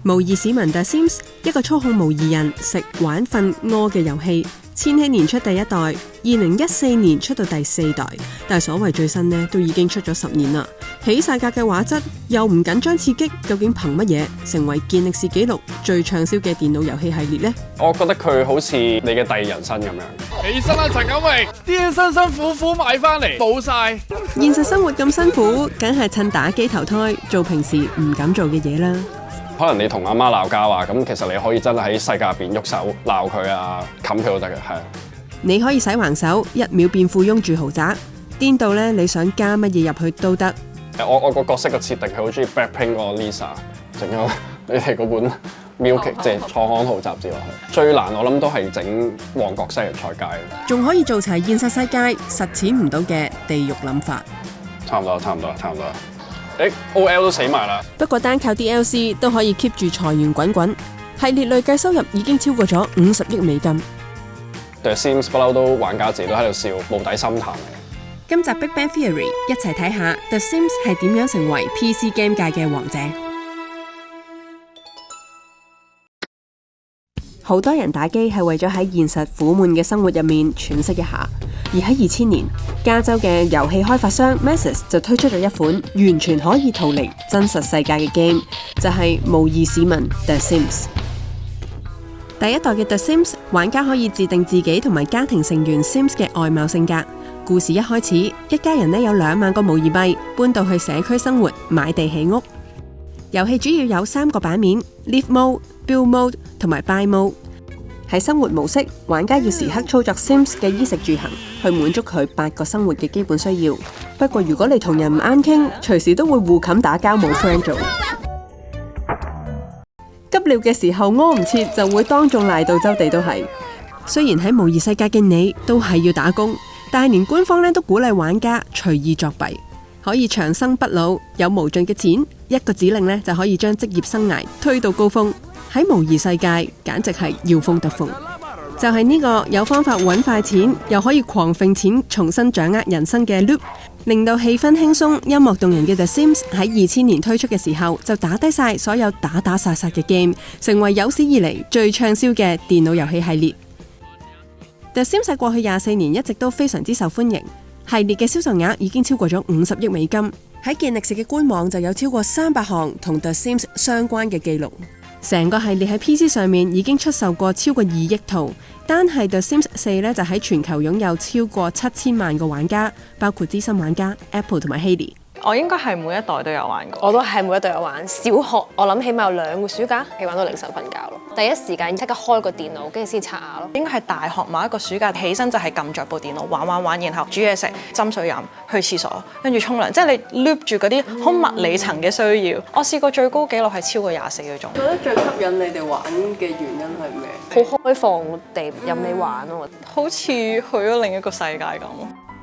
模擬市民 The Sims 一個操控模擬人食玩瞓屙嘅遊戲，千禧年出第一代，2014年出到第4代，但係所謂最新呢，都已經出咗10年啦。起晒格嘅畫質又唔緊張刺激，究竟憑乜嘢成為健力士紀錄最暢銷嘅電腦遊戲系列呢？我覺得佢好似你嘅第二人生咁樣。起身啦，陳錦榮，啲嘢辛辛苦苦買翻嚟，冇晒。現實生活咁辛苦，梗係趁打機投胎，做平時唔敢做嘅嘢啦。可能你同阿媽鬧交啊，咁其實你可以真係喺世界入邊喐手鬧佢啊，冚佢都得嘅，係。你可以洗橫手，1秒變富翁住豪宅，顛到咧你想加乜嘢入去都得。我個角色嘅設定係好中意 Blackpink 個 Lisa， 整咗你哋嗰本 Milk 即係創刊號雜誌落去。最難我諗都係整旺角西洋菜街，仲可以做齊現實世界實踐唔到嘅地獄諗法。差唔多。OL 都死埋啦。不過單靠 DLC 都可以 keep 住財源滾滾，系列累計收入已經超過咗50億美金。The Sims 不嬲都玩家自己都喺度笑，無底深潭。今集 Big Bang Theory 一齊睇下 The Sims 係點樣成為 PC game 界嘅王者。好多人打機係為咗喺現實苦悶嘅生活入面喘息一下，而喺2000年，加州嘅遊戲開發商 Maxis 就推出咗一款完全可以逃離真實世界嘅 game， 就係模擬市民 The Sims。第一代嘅 The Sims， 玩家可以自定自己同埋家庭成員 Sims 嘅外貌性格。故事一開始，一家人有2萬個模擬幣搬到去社區生活，買地起屋。遊戲主要有3個版面 ：Live Mode、Build Mode 同埋 Buy Mode。喺生活模式，玩家要時刻操作 Sims 嘅衣食住行，去滿足佢8個生活嘅基本需要。不過如果你同人唔啱傾，隨時都會互冚打交，冇 friend 做。急尿嘅時候屙唔切，就會當眾賴到周地都係。雖然喺模擬世界嘅你都係要打工，但係連官方都鼓勵玩家隨意作弊，可以長生不老，有無盡嘅錢，一個指令就可以將職業生涯推到高峰。喺模擬世界簡直係要風得風，就係呢個有方法揾快錢，又可以狂揈錢，重新掌握人生嘅 Loop， 令到氣氛輕鬆、音樂動人嘅 The Sims 喺2000年推出嘅時候，就打低晒所有打打殺殺嘅 game， 成為有史以嚟最暢銷嘅電腦遊戲系列。The Sims 喺過去24年一直都非常之受歡迎，系列嘅銷售額已經超過咗50億美金。喺健力士嘅官網就有超過300項同 The Sims 相關嘅記錄。成個系列喺 PC 上面已經出售過超過2億套，單係 The Sims 4就喺全球擁有超過7000萬個玩家，包括資深玩家 Apple 同埋 Haley。我應該係每一代都有玩過，我都係每一代有玩。小學我諗起碼有2個暑假係玩到凌晨瞓覺咯，第一時間即刻開個電腦，跟住先刷牙咯。應該係大學某一個暑假起身就係撳着部電腦玩，然後煮嘢食、斟水飲、去廁所，跟住沖涼，即係你 loop 住嗰啲好物理層嘅需要。我試過最高紀錄係超過24個鐘。覺得最吸引你哋玩嘅原因係咩？好開放地任你玩咯，好似去咗另一個世界咁。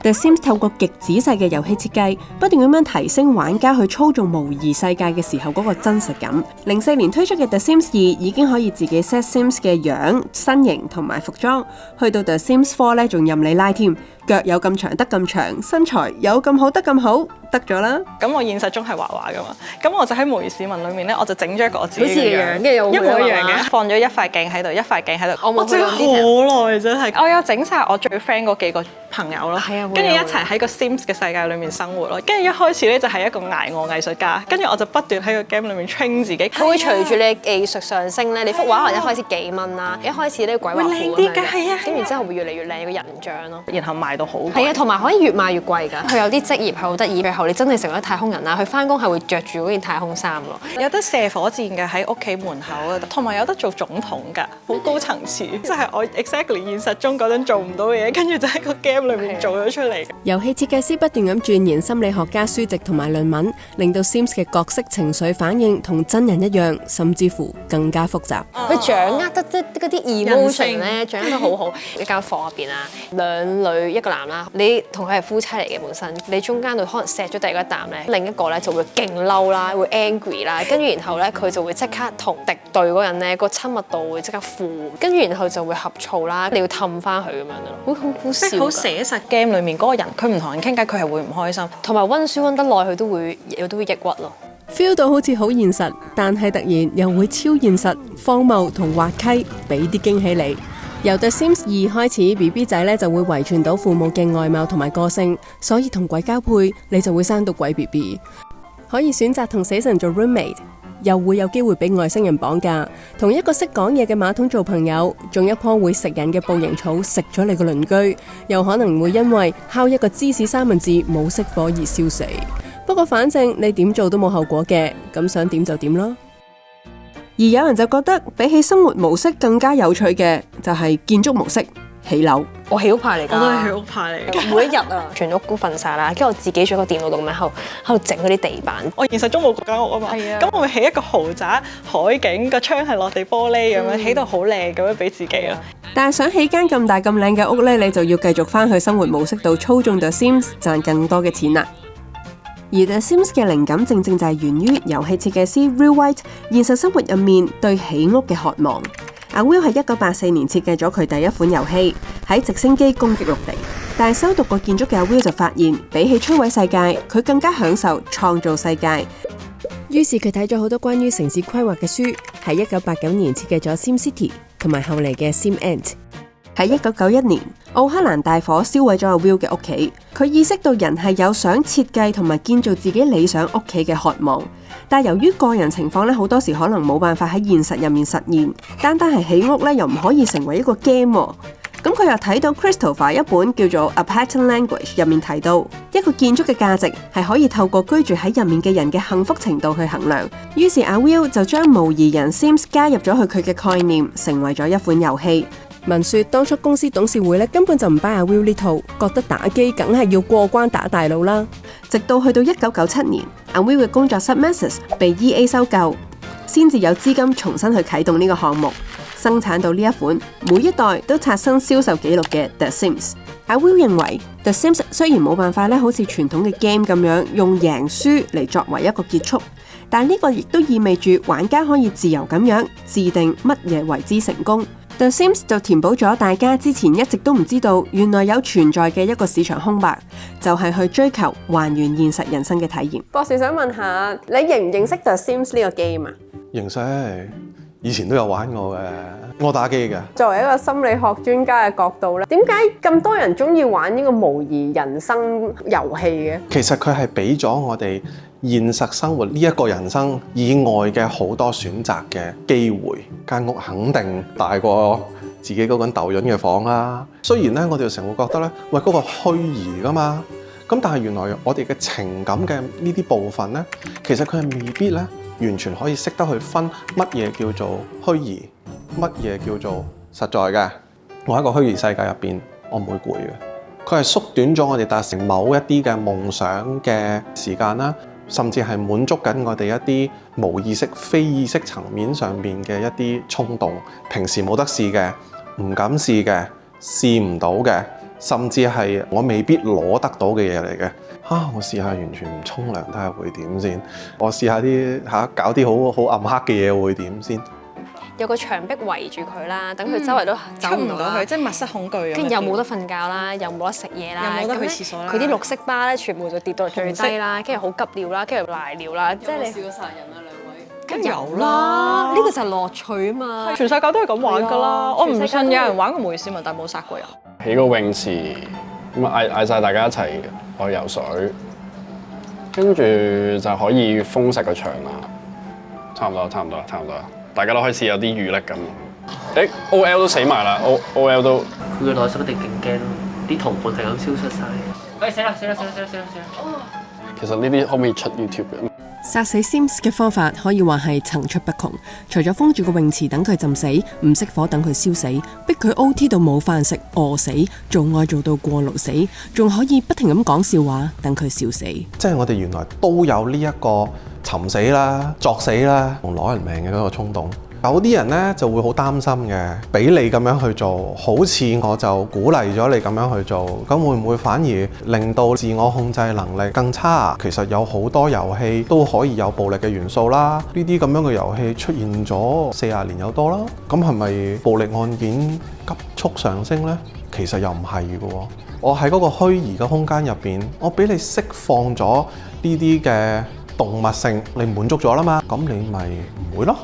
The Sims 透過極仔細嘅遊戲設計，不斷咁樣提升玩家去操縱模擬世界嘅時候嗰個真實感。04年推出嘅 The Sims 2已經可以自己 set Sims 嘅樣、身形同埋服裝，去到 The Sims 4仲任你拉添，腳有咁長得咁長，身材有咁好得咁好，得咗啦。咁我現實中係畫畫噶嘛，咁我就喺模擬市民裏面咧，我就整咗一個我自己嘅樣，一模一樣嘅，放咗一塊鏡喺度，一塊鏡喺度。我整咗好耐真係，我有整晒我最 friend 嗰幾個朋友咯，跟住一齊喺個 Sims 嘅世界裏面生活咯。跟住一開始咧就係一個捱餓藝術家，跟住我就不斷喺個 game 裏面 train 自己。佢會隨住你嘅技術上升咧，你幅畫可能一開始幾蚊啦，一開始咧鬼畫符咁樣，跟住之後會越嚟越靚個人像咯，然後賣到好貴。係啊，同埋可以越賣越貴㗎。佢有啲職業係好得意，最後你真係成為太空人啦，佢翻工係會着住嗰件太空衫咯。有得射火箭嘅喺屋企門口，同埋有得做總統㗎，好高層次。即係我 exactly 現實中嗰陣做唔到嘅嘢，跟住就喺個 game 裏面做咗出嚟。遊戲設計師不斷咁鑽研心理學家書籍同埋論文，令到 Sims 嘅角色情緒反應同真人一樣，甚至乎更加複雜。佢掌握得嗰啲 emotion 咧，掌握得好好。一間房入邊啊，2女1個男啦，你同佢係夫妻嚟嘅本身，你中間度可能錫咗第二個一啖咧，另一個咧就會勁嬲啦，會 angry 啦，跟住然後咧佢就會即刻同敵對嗰人咧個親密度會即刻負，跟住然後就會呷醋啦，你要氹翻佢咁樣咯，好笑。好寫實 game 裏面嗰個人，佢唔同人傾偈，佢係會唔開心，同埋温書温得耐，佢都會抑鬱咯。feel 到好似好現實，但係突然又會超現實、荒謬同滑稽，俾啲驚喜你。由 The Sims 2開始 ，BB 仔咧就會遺傳到父母嘅外貌同埋個性，所以同鬼交配，你就會生到鬼 BB。可以選擇同死神做 roommate， 又會有機會俾外星人綁架，同一個識講嘢嘅馬桶做朋友，種一棵會食人嘅捕蠅草食咗你個鄰居，又可能會因為烤一個芝士三文治冇熄火而燒死。不過反正你點做都冇後果嘅，咁想點就點咯。而有人就覺得比起生活模式更加有趣嘅就係建築模式，起樓。我起屋派嚟㗎，我都係起屋派嚟嘅。每一日啊，全屋都瞓晒啦，跟住我自己喺個電腦度咁樣喺度整嗰啲地板。我現實中冇嗰間屋啊嘛，咁我咪起一個豪宅，海景個窗係落地玻璃咁樣，起到好靚咁樣俾自己咯。但係想起間咁大咁靚嘅屋呢，你就要繼續翻去生活模式度操縱 The Sims 賺更多嘅錢啦。而 The Sims 嘅靈感正正就係源於遊戲設計師 Will White 現實生活入面對起屋嘅渴望。阿 Will 喺1984年設計咗佢第一款遊戲，喺直升機攻擊陸地。但係修讀過建築嘅阿 Will 就發現，比起摧毀世界，佢更加享受創造世界。於是佢睇咗好多關於城市規劃嘅書，喺1989年設計咗 SimCity 同埋後嚟嘅 SimAnt。喺1991年，奧克蘭大火燒毀咗阿 Will 嘅屋企，佢意識到人係有想設計同埋建造自己理想屋企嘅渴望，但由於個人情況咧，好多時可能冇辦法喺現實入面實現，單單係起屋咧又唔可以成為一個 game。咁佢又睇到 Christopher 一本叫做《A Pattern Language》入面提到，一個建築嘅價值係可以透過居住喺入面嘅人嘅幸福程度去衡量。於是阿 Will 就將模擬人 Sims 加入咗去佢嘅概念，成為咗一款遊戲。聞說當初公司董事會咧根本就唔 buy 阿 Will 呢套，覺得打機梗係要過關打大佬啦。直到去到1997年，阿 Will 嘅工作室 Maxis 被 EA 收購，先至有資金重新去啟動呢個項目，生產到呢一款每一代都刷新銷售紀錄嘅 The Sims。阿 Will 認為 The Sims 雖然冇辦法咧好似傳統嘅 game 咁樣用贏輸嚟作為一個結束，但呢個亦都意味住玩家可以自由咁樣自定乜嘢為之成功。The Sims 就填補咗大家之前一直都唔知道原來有存在嘅一個市場空白，就係去追求還原現實人生嘅體驗。博士想問下，你認唔認識 The Sims 呢個 game 啊？認識，以前都有玩過嘅，我打機嘅。作為一個心理學專家嘅角度咧，點解咁多人中意玩呢個模擬人生遊戲嘅？其實佢係俾咗我哋現實生活呢一個人生以外嘅好多選擇嘅機會。間屋肯定大過自己嗰間豆潤嘅房啦。雖然咧，我哋成日會覺得咧，喂，嗰個虛擬噶嘛。咁但係原來我哋嘅情感嘅呢啲部分咧，其實佢係未必咧完全可以識得去分乜嘢叫做虛擬，乜嘢叫做實在嘅。我喺個虛擬世界入邊，我唔會攰嘅。佢係縮短咗我哋達成某一啲嘅夢想嘅時間啦。甚至係滿足緊我哋一啲無意識、非意識層面上面嘅一啲衝動，平時冇得試嘅、唔敢試嘅、試唔到嘅，甚至係我未必攞得到嘅嘢嚟嘅。我試下完全唔沖涼睇下會點先，我試下啲搞啲好暗黑嘅嘢會點先。有個牆壁圍住佢啦，等佢周圍都走唔到去，即係密室恐懼。跟住又冇得瞓覺啦，又冇得食嘢啦，又冇得去廁所啦。佢啲綠色巴咧，全部就跌到最低啦，跟住好急尿啦，跟住賴尿啦。即係你試過殺人啊兩位？梗有啦，呢個就係樂趣啊嘛。全世界都係咁玩㗎啦，我唔信有人玩過模擬市民，但係冇殺過人。起個泳池，咁嗌晒大家一齊去游水，跟住就可以封實個牆啦。差唔多。大家都開始有啲預力咁。OL 都死埋啦，OL 都。佢嘅內心一定勁驚咯，啲同伴係咁消失晒。死啦！其實呢啲可唔可以出 YouTube 嘅？殺死 Sims 嘅方法可以話係層出不窮，除咗封住個泳池等佢浸死，唔熄火等佢燒死，逼佢 OT 到冇飯食餓死，做愛做到過勞死，仲可以不停咁講笑話等佢笑死。即係我哋原來都有呢一個尋死啦、作死啦同攞人命嘅嗰個衝動。有啲人呢就會好擔心嘅，俾你咁樣去做，好似我就鼓勵咗你咁樣去做，咁會唔會反而令到自我控制能力更差？其實有好多遊戲都可以有暴力嘅元素啦，呢啲咁樣嘅遊戲出現咗40年有多啦，咁係咪暴力案件急速上升呢？其實又唔係嘅喎，我喺嗰個虛擬嘅空間入邊，我俾你釋放咗呢啲嘅動物性你滿足咗啦嘛，咁你咪唔會咯。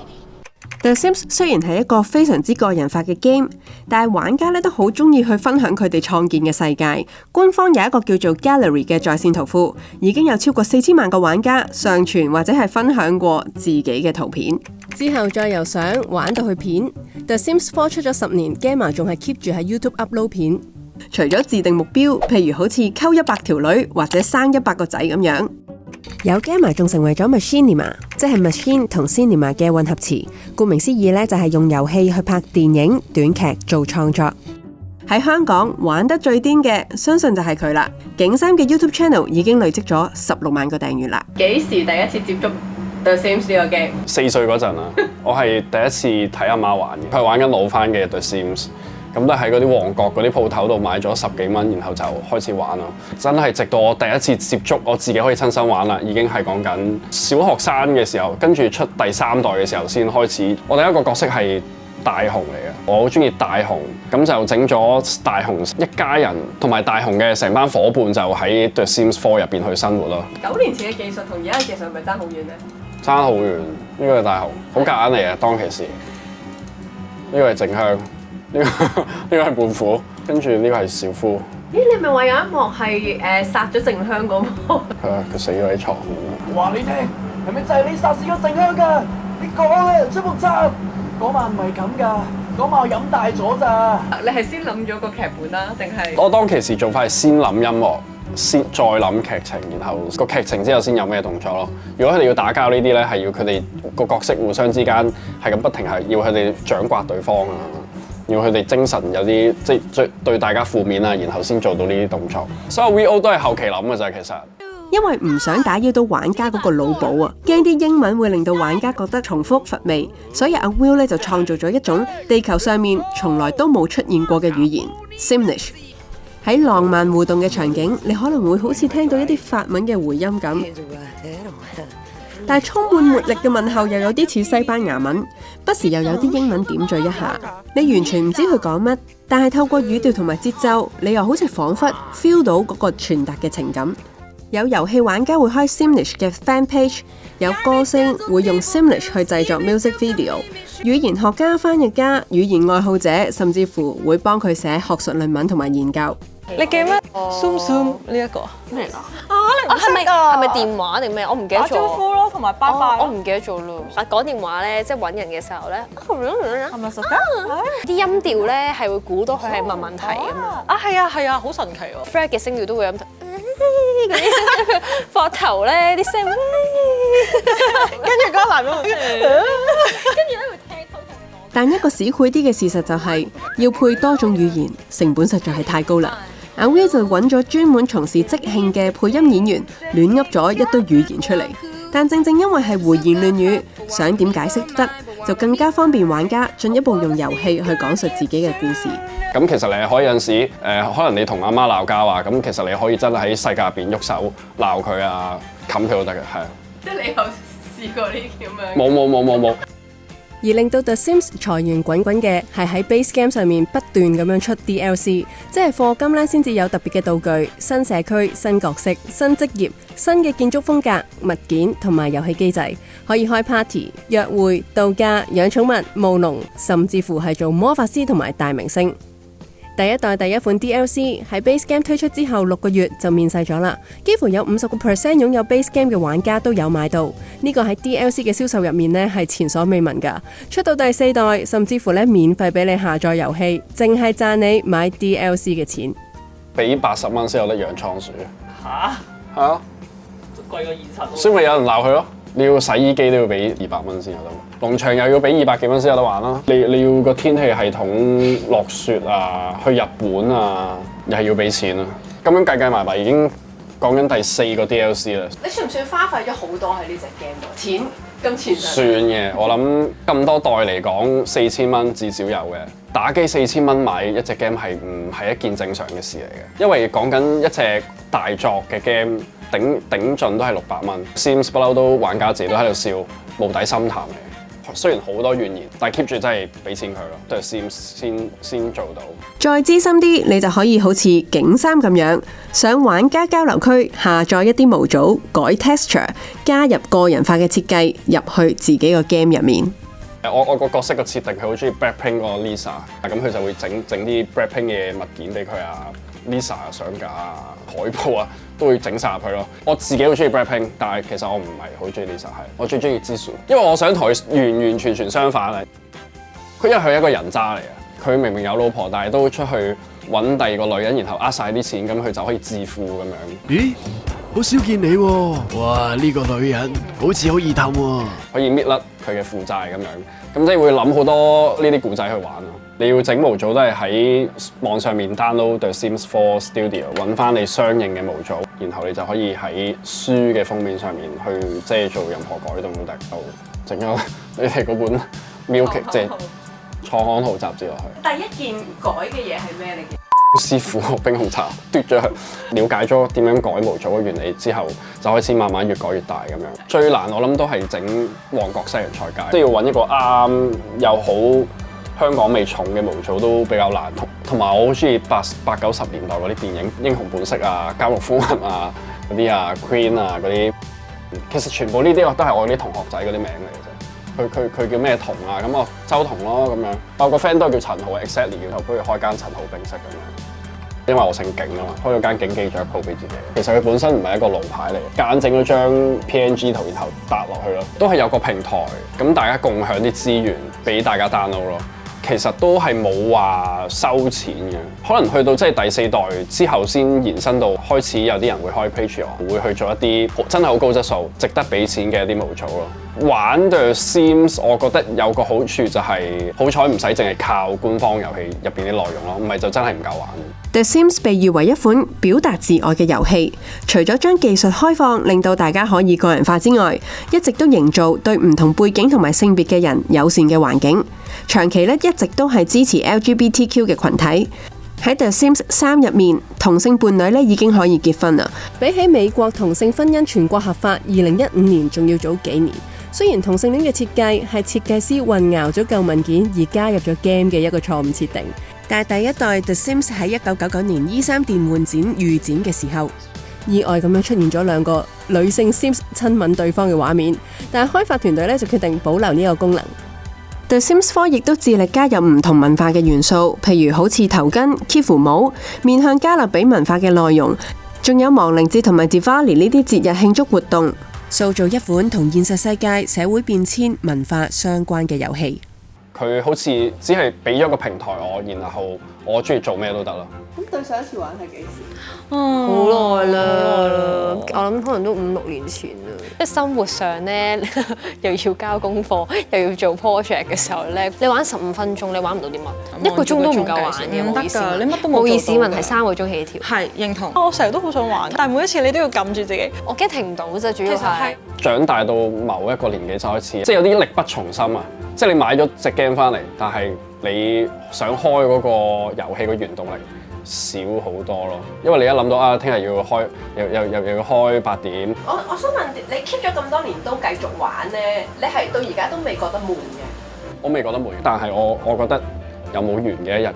The Sims 雖然係一個非常之個人化嘅 game， 但係玩家咧都好中意去分享佢哋創建嘅世界。官方有一個叫做 Gallery 嘅在線圖庫，已經有超過4000萬個玩家上傳或者係分享過自己嘅圖片。之後再由相玩到去片。The Sims 4出咗10年 ，Gamer 仲係 keep 住喺 YouTube upload 片。除咗自定目標，譬如好似溝100條女或者生100個仔咁樣。有 Gamer 仲成為咗 Machinima， 即係 Machine 同 Cinema 嘅混合詞。顧名思義咧，就係用遊戲去拍電影、短劇做創作。喺香港玩得最癲嘅，相信就係佢啦。景三嘅 YouTube Channel 已經累積咗16萬個訂閱啦。幾時第一次接觸 The Sims 呢個 game？ 4歲嗰陣啊，我係第一次睇阿媽玩嘅，佢係玩緊老翻嘅 The Sims。咁都喺嗰啲旺角嗰啲鋪頭度買咗10幾蚊，然後就開始玩咯。真係直到我第一次接觸，我自己可以親身玩啦，已經係講緊小學生嘅時候，跟住出第3代嘅時候先開始。我第一個角色係大雄嚟嘅，我好中意大雄，咁就整咗大雄一家人同埋大雄嘅成班伙伴就喺 The Sims 4入邊去生活咯。9年前嘅技術同而家嘅技術係咪爭好遠咧？爭好遠，呢個係大雄，好夾硬嚟嘅當其時。呢個係靜香。呢個係胖虎，跟住呢個係小夫。咦，你咪話有一幕係殺咗靜香嗰幕？係啊，佢死咗喺床咁樣。話你聽，係咪就係你殺死咗靜香㗎？你講啊，出木杉！嗰晚唔係咁㗎，嗰晚我飲大咗咋。你係先諗咗個劇本啦，定係？我當其時做法係先諗音樂，再諗劇情，然後個劇情之後先有咩動作咯。如果佢哋要打交呢啲咧，係要佢哋個角色互相之間係咁不停係要佢哋掌摑對方啊。要佢哋精神有啲即係對大家負面啊，然後先做到呢啲動作。所有 VO 都係後期諗嘅咋，其實。因為唔想打擾到玩家嗰個腦補啊，驚啲英文會令到玩家覺得重複乏味，所以阿 Will 咧就創造咗一種地球上面從來都冇出現過嘅語言 Simlish。喺浪漫互動嘅場景，你可能會好似聽到一啲法文嘅回音咁。但係充滿活力嘅問候又有啲似西班牙文，不時又有啲英文點綴一下，你完全唔知佢講乜，但係透過語調同埋節奏，你又好似彷彿 feel 到嗰個傳達嘅情感。有遊戲玩家會開 Simlish 嘅 fan page， 有歌星會用 Simlish 去製作 music video， 語言學家、翻譯家、語言愛好者，甚至乎會幫佢寫學術論文同埋研究。你記咩？Zoom Zoom 呢一個咩嚟㗎？你唔識係咪電話定咩？我唔記得咗。打招呼咯，同埋拜拜。我唔記得咗咯。講電話咧，即係揾人嘅時候咧，係咪實㗎？啲音調咧係會估到佢係問問題㗎嘛。係啊，好神奇喎。Fred 嘅聲調都會咁，嗰啲膊頭咧啲聲，跟住嗰個男人，但一個市儈啲嘅事實就係、要配多種語言，成本實在係太高啦。阿 Will 就揾咗專門從事即興嘅配音演員，亂噏咗一堆語言出嚟。但正正因為係胡言亂語，想點解釋得，就更加方便玩家進一步用遊戲去講述自己嘅故事。咁其實你可以有陣時可能你同阿媽鬧交啊，咁其實你可以真係喺世界入邊喐手鬧佢啊，冚佢都得嘅，係啊。即係你有試過呢啲咁樣？冇。而令到 The Sims 財源滾滾嘅係喺 base game 上面不斷咁樣出 DLC， 即係課金咧先至有特別嘅道具、新社區、新角色、新職業、新嘅建築風格、物件同埋遊戲機制，可以開 party、約會、度假、養寵物、務農，甚至乎係做魔法師同埋大明星。第一代第一款 DLC 喺 Base Game 推出之後6個月就面世咗啦，幾乎有50%擁有 Base Game 嘅玩家都有買到。呢個喺 DLC 嘅銷售入面呢係前所未聞㗎。出到第4代，甚至乎咧免費俾你下載遊戲，淨係賺你買 DLC 嘅錢。俾80蚊先有得養倉鼠。嚇？係啊，貴過現實喎。所以咪有人鬧佢咯。你要洗衣機都要俾200蚊先有得玩，農場又要俾200幾蚊先有得玩啦。你要個天氣系統落雪啊，去日本啊，又係要俾錢啊。咁樣計埋已經講緊第4個 DLC 啦。你算唔算花費咗好多喺呢隻 game 度？金錢上算嘅，我諗咁多代嚟講，4000蚊至少有嘅。打機4000蚊買一隻 game 係唔係一件正常嘅事嚟嘅？因為講緊一隻大作嘅 game。頂盡都係600蚊 ，Sims 不嬲都玩家自己都喺度笑無底深潭嚟。雖然好多怨言，但係 keep 住真係俾錢佢咯，對 Sims 先做到。再資深啲，你就可以好似景三咁樣，上玩家交流區下載一啲模組，改 texture， 加入個人化嘅設計入去自己個 game 入面。我個角色嘅設定，佢好中意 Blackpink 個 Lisa， 咁佢就會整啲 Blackpink 嘅物件俾佢啊 ，Lisa 相架啊、海報啊，都會整晒入去咯。我自己好中意 Blackpink， 但係其實我唔係好中意 Lisa， 係我最中意Jisoo，因為我想同佢完全相反啊。佢因為佢係一個人渣嚟嘅，佢明明有老婆，但係都出去揾第二個女人，然後呃晒啲錢，咁佢就可以致富咁樣。咦？好少見你喎！哇，呢個女人好似好易氹喎。可以搣甩佢嘅負債咁樣，咁即係會諗好多呢啲故仔去玩咯。你要整模組都係喺網上面 download The Sims 4 Studio， 揾翻你相應嘅模組，然後你就可以喺書嘅封面上面去即係做任何改動都得，就整咗你哋嗰本 Milk 即係創刊號雜誌落去。第一件改嘅嘢係咩嚟嘅？師傅個冰紅茶奪咗佢，了解咗點樣改模組嘅原理之後，就開始慢慢越改越大咁樣。最難我諗都係整旺角西洋菜街，都要揾一個啱又好香港味重嘅模組都比較難。同埋我好中意80-90年代嗰啲電影《英雄本色》啊、《監獄夫人》啊嗰啲啊、Queen 啊嗰啲，其實全部呢啲都係我啲同學仔嗰啲名嚟嘅啫。佢叫咩彤啊？咁我周彤咯咁樣。我個 friend 都係叫陳豪 exactly， 然後不如開間陳豪冰室咁樣。因為我姓景啊嘛，開咗間景記咗一鋪俾自己。其實佢本身唔係一個路牌嚟嘅，揀整咗張 PNG 圖，然後搭落去咯。都係有個平台，咁大家共享啲資源俾大家 download 咯。其實都係冇話收錢嘅，可能去到即係第4代之後先延伸到開始有啲人會開 Patreon， 會去做一啲真係好高質素、值得俾錢嘅一啲模組咯。玩 The Sims 我覺得有個好處就係好彩唔使淨係靠官方遊戲入邊啲內容咯，唔係就真係唔夠玩。The Sims 被譽為一款表達自愛嘅遊戲，除咗將技術開放令到大家可以個人化之外，一直都營造對唔同背景同埋性別嘅人友善嘅環境。長期一直都係支持 LGBTQ 嘅群體。喺 The Sims 3入面，同性伴侶已經可以結婚啦。比起美國同性婚姻全國合法2015年仲要早幾年。雖然同性戀嘅設計係設計師混淆咗舊文件而加入咗 game 嘅一個錯誤設定，但係第一代 The Sims 喺1999年 E3 電玩展預展嘅時候，意外咁樣出現咗2個女性 Sims 親吻對方嘅畫面，但係開發團隊就決定保留呢個功能。The Sims 4亦都致力加入唔同文化嘅元素，譬如好似頭巾、Kifu 帽，面向加勒比文化嘅內容，仲有亡靈節同埋 Diwali 呢啲節日慶祝活動，塑造一款同現實世界、社會變遷、文化相關嘅遊戲。佢好似只係俾咗個平台我，然後我中意做咩都得啦。咁對上一次玩係幾時？好耐啦，我諗可能都5-6年前啦。即係生活上咧，又要交功課，又要做 project 嘅時候咧，你玩15分鐘，你玩唔到啲乜，1個鐘都唔夠玩嘅，唔得㗎，你乜都冇做到。冇意思，問題3個鐘起跳。係認同，我成日都好想玩，但係每一次你都要撳住自己，我驚停唔到啫，主要係長大到某一個年紀就開始，即係有啲力不從心啊！即係你買咗隻 game 翻嚟，但係你想開嗰個遊戲個原動力少好多咯，因為你一諗到啊，聽日要開又要開8點。我想問你 keep 咗咁多年都繼續玩咧，你係到而家都未覺得悶嘅？我未覺得悶，但係我覺得有冇完嘅一日嘅，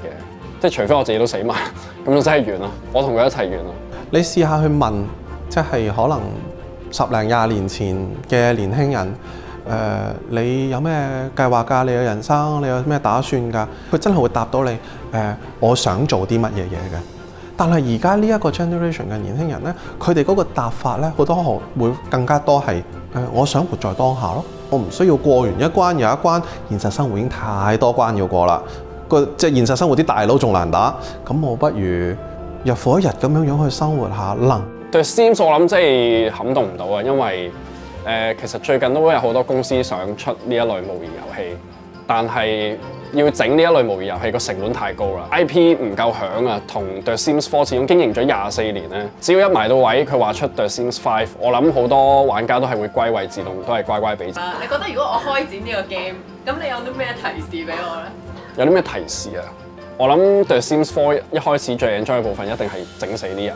即係除非我自己都死埋，咁就真係完啦。我同佢一齊完啦。你試下去問，即係可能10零20年前嘅年輕人。你有咩計劃㗎？你嘅人生，你有咩打算㗎？佢真係會答到你我想做啲乜嘢嘢嘅。但係而家呢一個 generation 嘅年輕人呢，佢哋嗰個答法呢，好多會更加多係我想活在當下咯。我唔需要過完一關又一關，現實生活已經太多關要過啦。即係現實生活啲大佬仲難打，咁我不如日復一日咁樣去生活下。對 Sims 我諗真係撼動唔到啊，因為其實最近都有好多公司想出呢一類模擬遊戲，但係要整呢一類模擬遊戲個成本太高啦 ，IP 唔夠響啊，同 The Sims 4始終經營咗24年咧，只要一埋到位，佢話出 The Sims 5，我諗好多玩家都係會歸位自動，都係乖乖俾錢。你覺得如果我開展呢個 game，咁你有啲咩提示俾我咧？有啲咩提示啊？我諗 The Sims 4一開始最 enjoy 嘅部分一定係整死啲人。